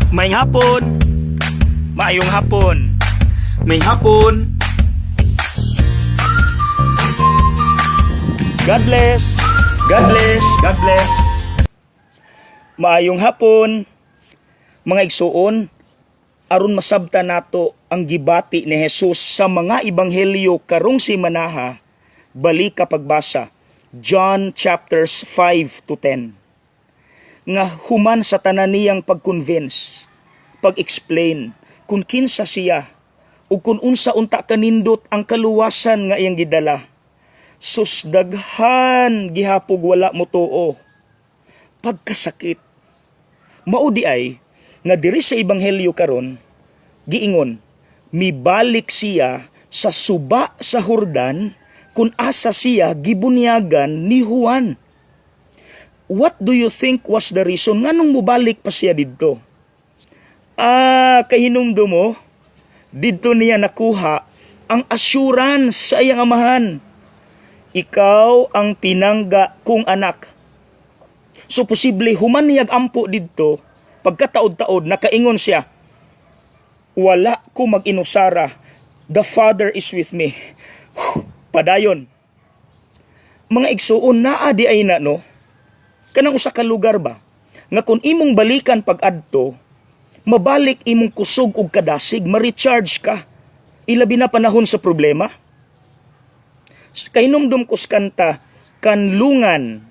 Maayong hapon. Maayong hapon. Maayong hapon. God bless. God bless. God bless. Maayong hapon. Mga igsuon, aron masabta nato ang gibati ni Jesus sa mga ebanghelyo karong simanaha, bali ka pagbasa John chapters 5 to 10. Nga human sa tanan niyang pag-convince, pag-explain kung kinsa siya o kung unsa unta kanindot ang kaluwasan nga iyang gidala. Sus daghan gihapog wala mo tuo. Pagkasakit. Mao di ay nga diri sa ebanghelyo karon giingon mibalik siya sa suba sa Jordan kung asa siya gibunyagan ni Juan. What do you think was the reason nganong mubalik pa siya didto? Kahinumdum mo, didto niya nakuha ang assurance sa iyang amahan. Ikaw ang pinangga kong anak. So posible human niyag ampo didto, pagkataod-taod nakaingon siya, wala ko mag-inusara, the Father is with me. Padayon. Mga igsuon naa di ay na no, kanang usa ka lugar ba, nga kung imong balikan pag-adto, mabalik imong kusog og kadasig, ma-recharge ka, ilabi na panahon sa problema. Kahinumdum kus kanta, kanlungan,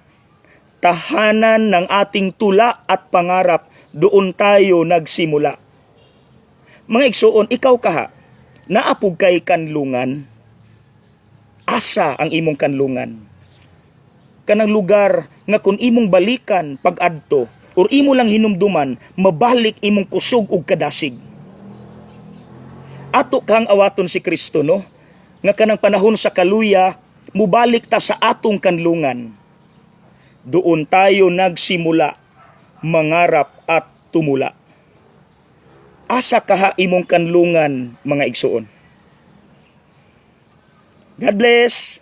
tahanan ng ating tula at pangarap, doon tayo nagsimula. Mga igsuon, ikaw kaha, naapog kay kanlungan, asa ang imong kanlungan. Kanang lugar nga kung imong balikan pag-adto or imo lang hinumduman, mabalik imong kusog og kadasig. Ato kang awaton si Kristo no, nga kanang panahon sa kaluya, mubalik ta sa atong kanlungan. Doon tayo nagsimula, mangarap at tumula. Asa kaha imong kanlungan, mga igsuon. God bless.